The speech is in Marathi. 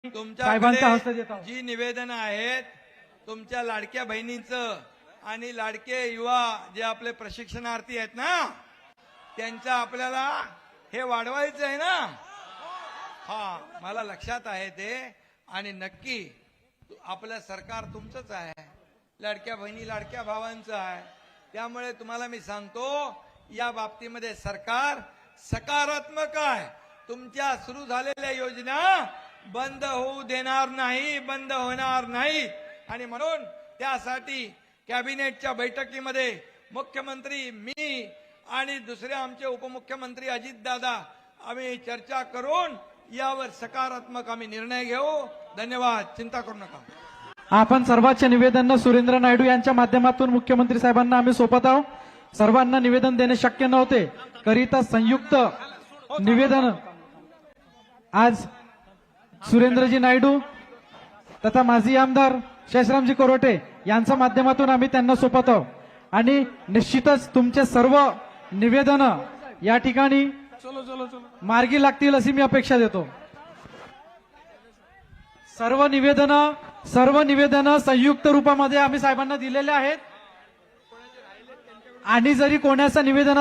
साहेबांचा हस्ते देत तुमच्याकडे आहोत. जी निवेदन आहेत तुमच्या लाडक्या बहिणींचं आणि लाडके युवा जे आपले प्रशिक्षणार्थी आहेत ना त्यांचं आपल्याला हे वाढवायचं आहे ना. हा मला लक्षात आहे ते. आणि नक्की आपलं सरकार तुमचंच आहे, लाडक्या बहिणी लाडक्या भावांचं आहे. त्यामुळे तुम्हाला मी सांगतो या बाबतीमध्ये सरकार सकारात्मक आहे. तुमच्या सुरू झालेल्या योजना बंद होऊ देणार नाही, बंद होणार नाही. आणि म्हणून त्यासाठी कॅबिनेटच्या बैठकीमध्ये मुख्यमंत्री, मी आणि दुसरे आमचे उपमुख्यमंत्री अजितदादा आम्ही चर्चा करून यावर सकारात्मक आम्ही निर्णय घेऊ. धन्यवाद. चिंता करू नका. आपण सर्वांचे निवेदन सुरेंद्र नायडू यांच्या माध्यमातून मुख्यमंत्री साहेबांना आम्ही सोपत आहोत. सर्वांना निवेदन देणे शक्य नव्हते, करिता संयुक्त निवेदन आज सुरेंद्रजी नायडू तथा माजी आमदार शेषरामजी कोरोटे यांच्या माध्यमातून आम्ही त्यांना सोपत आहोत. आणि निश्चितच तुमचे सर्व निवेदन या ठिकाणी मार्गी लागतील अशी मी अपेक्षा देतो. सर्व निवेदन संयुक्त रूपामध्ये आम्ही साहेबांना दिलेले आहेत. आणि जरी कोणाचं निवेदन